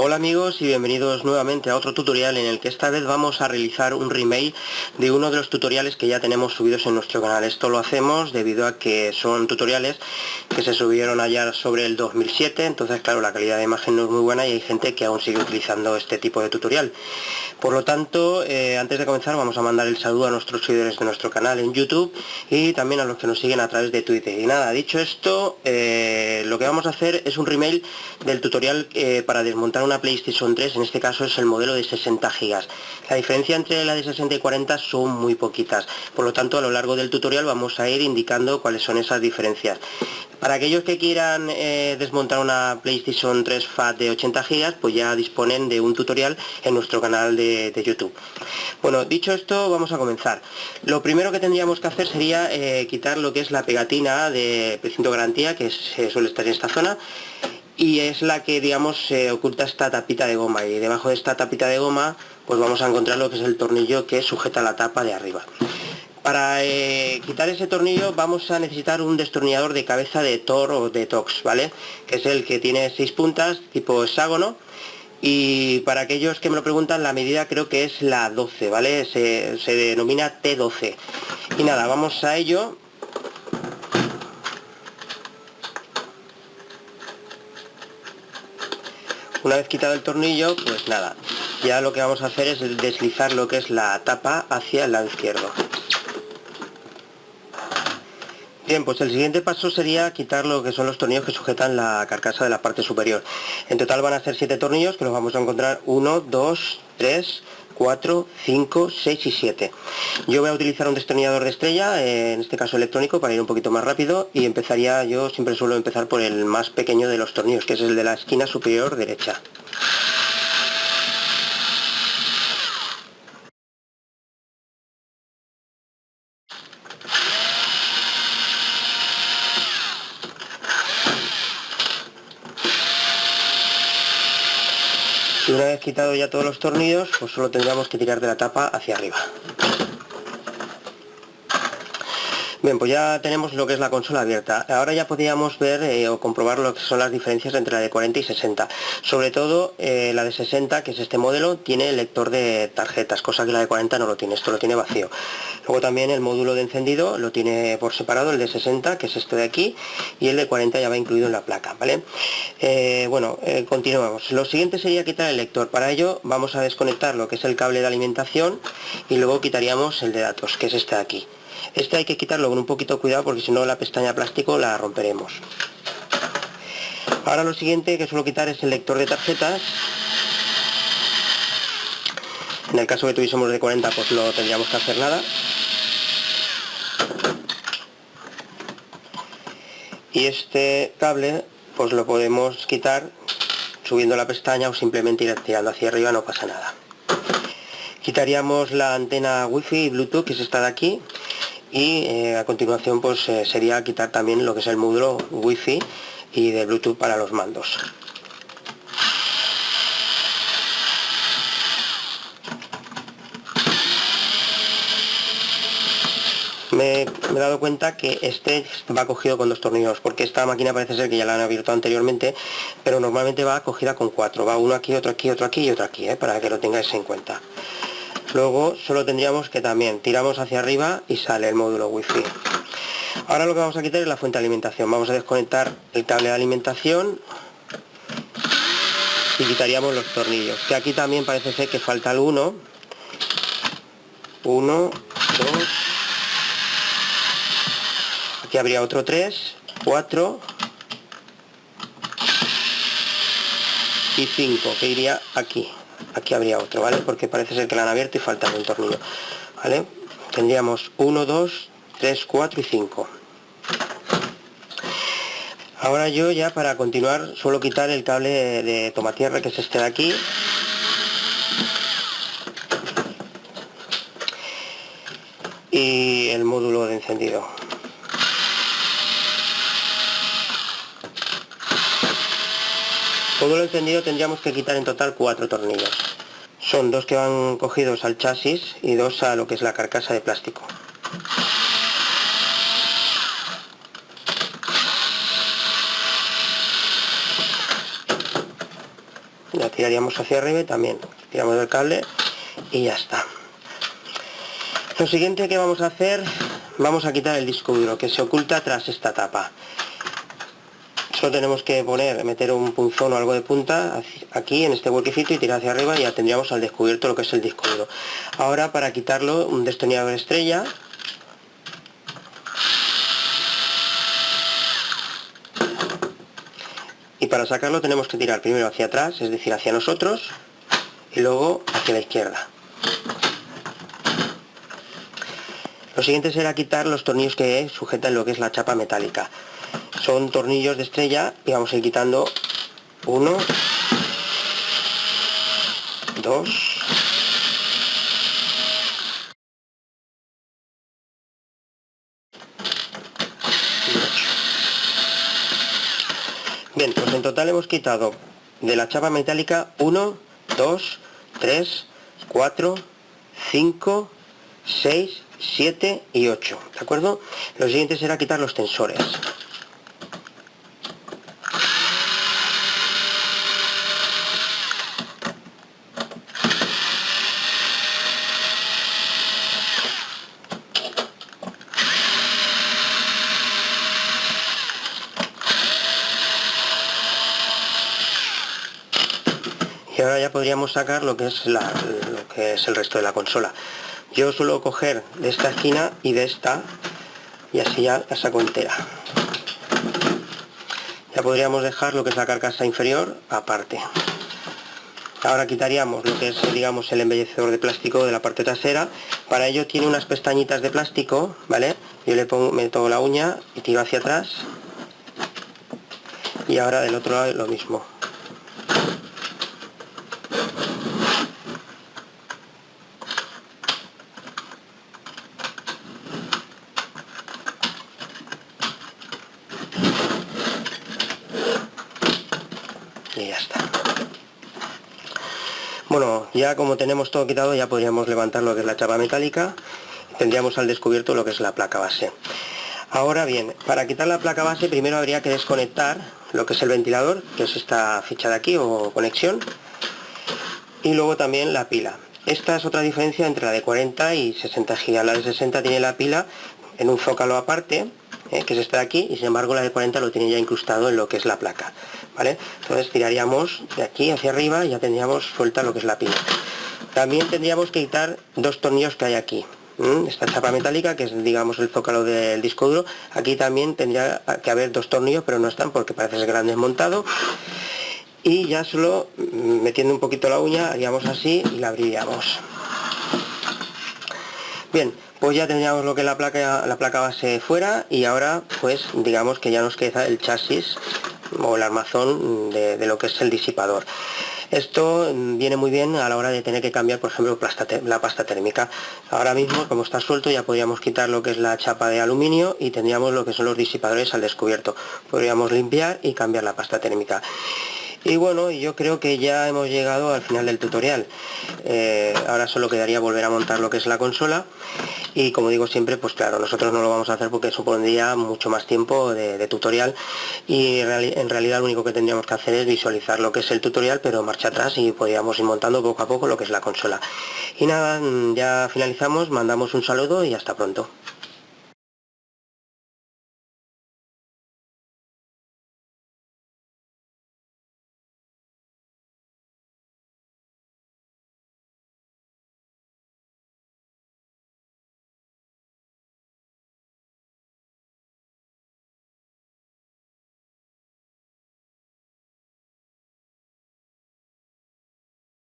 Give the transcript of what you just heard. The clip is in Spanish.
Hola amigos y bienvenidos nuevamente a otro tutorial en el que esta vez vamos a realizar un remake de uno de los tutoriales que ya tenemos subidos en nuestro canal. Esto lo hacemos debido a que son tutoriales que se subieron allá sobre el 2007, entonces claro, la calidad de imagen no es muy buena y hay gente que aún sigue utilizando este tipo de tutorial. Por lo tanto, antes de comenzar vamos a mandar el saludo a nuestros seguidores de nuestro canal en YouTube y también a los que nos siguen a través de Twitter. Y nada, dicho esto, lo que vamos a hacer es un remake del tutorial para desmontar una PlayStation 3, en este caso es el modelo de 60 GB. La diferencia entre la de 60 y 40 son muy poquitas, por lo tanto a lo largo del tutorial vamos a ir indicando cuáles son esas diferencias. Para aquellos que quieran desmontar una PlayStation 3 FAT de 80 GB, pues ya disponen de un tutorial en nuestro canal de YouTube. Bueno, dicho esto, vamos a comenzar. Lo primero que tendríamos que hacer sería quitar lo que es la pegatina de precinto garantía, que suele estar en esta zona, y es la que, digamos, oculta esta tapita de goma, y debajo de esta tapita de goma pues vamos a encontrar lo que es el tornillo que sujeta la tapa de arriba. Para quitar ese tornillo vamos a necesitar un destornillador de cabeza de Tor o de Tox, ¿vale? Que es el que tiene 6 puntas tipo hexágono, y para aquellos que me lo preguntan, la medida creo que es la 12, ¿vale? Se denomina T12. Y nada, vamos a ello. Una vez quitado el tornillo, pues nada, ya lo que vamos a hacer es deslizar lo que es la tapa hacia el lado izquierdo. Bien, pues el siguiente paso sería quitar lo que son los tornillos que sujetan la carcasa de la parte superior. En total van a ser 7 tornillos que los vamos a encontrar 1, 2, 3, 4, 5, 6 y 7. Yo voy a utilizar un destornillador de estrella, en este caso electrónico, para ir un poquito más rápido, y yo siempre suelo empezar por el más pequeño de los tornillos, que es el de la esquina superior derecha. Y una vez quitado ya todos los tornillos, pues solo tendríamos que tirar de la tapa hacia arriba. Bien, pues ya tenemos lo que es la consola abierta. Ahora ya podríamos ver o comprobar lo que son las diferencias entre la de 40 y 60. Sobre todo la de 60, que es este modelo, tiene lector de tarjetas, cosa que la de 40 no lo tiene, esto lo tiene vacío. Luego también el módulo de encendido lo tiene por separado, el de 60, que es este de aquí, y el de 40 ya va incluido en la placa, ¿vale? Continuamos. Lo siguiente sería quitar el lector. Para ello vamos a desconectar lo que es el cable de alimentación y luego quitaríamos el de datos, que es este de aquí. Este hay que quitarlo con un poquito de cuidado porque si no la pestaña plástico la romperemos. Ahora lo siguiente que suelo quitar es el lector de tarjetas. En el caso que tuviésemos de 40 pues no tendríamos que hacer nada. Y este cable pues lo podemos quitar subiendo la pestaña o simplemente ir tirando hacia arriba, no pasa nada. Quitaríamos la antena Wi-Fi y Bluetooth, que es esta de aquí. Y a continuación pues sería quitar también lo que es el módulo Wi-Fi y de Bluetooth para los mandos. Me he dado cuenta que este va cogido con 2 tornillos, porque esta máquina parece ser que ya la han abierto anteriormente, pero normalmente va cogida con 4, va uno aquí, otro aquí, otro aquí y otro aquí, para que lo tengáis en cuenta. Luego solo tendríamos que también tiramos hacia arriba y sale el módulo Wi-Fi. Ahora lo que vamos a quitar es la fuente de alimentación. Vamos a desconectar el cable de alimentación y quitaríamos los tornillos, que aquí también parece ser que falta alguno. 1, 2, aquí habría otro 3, 4 y 5, que iría aquí. Aquí habría otro, ¿vale? Porque parece ser que la han abierto y falta un tornillo, ¿vale? Tendríamos 1, 2, 3, 4 y 5. Ahora yo ya para continuar suelo quitar el cable de tomatierra, que es este de aquí. Y el módulo de encendido. Módulo encendido tendríamos que quitar en total 4 tornillos. Son 2 que van cogidos al chasis y 2 a lo que es la carcasa de plástico. Ya tiraríamos hacia arriba y también tiramos del cable y ya está. Lo siguiente que vamos a hacer, vamos a quitar el disco duro que se oculta tras esta tapa. Solo tenemos que meter un punzón o algo de punta aquí en este huequecito y tirar hacia arriba y ya tendríamos al descubierto lo que es el disco duro. Ahora, para quitarlo, un destornillador estrella. Y para sacarlo tenemos que tirar primero hacia atrás, es decir, hacia nosotros, y luego hacia la izquierda. Lo siguiente será quitar los tornillos que sujetan lo que es la chapa metálica. Son tornillos de estrella y vamos a ir quitando 1, 2, 8. Bien, pues en total hemos quitado de la chapa metálica 1, 2, 3, 4, 5, 6, 7 y 8, ¿de acuerdo? Lo siguiente será quitar los tensores. Y ahora ya podríamos sacar lo que es el resto de la consola. Yo suelo coger de esta esquina y de esta, y así ya la saco entera. Ya podríamos dejar lo que es la carcasa inferior aparte. Ahora quitaríamos lo que es, digamos, el embellecedor de plástico de la parte trasera. Para ello tiene unas pestañitas de plástico, ¿vale? Yo meto la uña y tiro hacia atrás. Y ahora del otro lado lo mismo. Y ya está. Bueno, ya como tenemos todo quitado, ya podríamos levantar lo que es la chapa metálica. Tendríamos al descubierto lo que es la placa base. Ahora bien, para quitar la placa base primero habría que desconectar lo que es el ventilador, que es esta ficha de aquí o conexión, y luego también la pila. Esta es otra diferencia entre la de 40 y 60 GB. La de 60 tiene la pila en un zócalo aparte, que es esta de aquí, y sin embargo la de 40 lo tiene ya incrustado en lo que es la placa, ¿vale? Entonces tiraríamos de aquí hacia arriba y ya tendríamos suelta lo que es la pila. También tendríamos que quitar dos tornillos que hay aquí. Esta chapa metálica, que es, digamos, el zócalo del disco duro. Aquí también tendría que haber dos tornillos, pero no están porque parece ser grande desmontado. Y ya solo metiendo un poquito la uña haríamos así y la abriríamos. Bien, pues ya tendríamos lo que es la placa base fuera, y ahora pues digamos que ya nos queda el chasis o el armazón de lo que es el disipador. Esto viene muy bien a la hora de tener que cambiar, por ejemplo, la pasta térmica. Ahora mismo, como está suelto, ya podríamos quitar lo que es la chapa de aluminio y tendríamos lo que son los disipadores al descubierto. Podríamos limpiar y cambiar la pasta térmica. Y bueno, yo creo que ya hemos llegado al final del tutorial. Ahora solo quedaría volver a montar lo que es la consola, y como digo siempre, pues claro, nosotros no lo vamos a hacer porque supondría mucho más tiempo de tutorial, y en realidad lo único que tendríamos que hacer es visualizar lo que es el tutorial, pero marcha atrás, y podríamos ir montando poco a poco lo que es la consola. Y nada, ya finalizamos, mandamos un saludo y hasta pronto.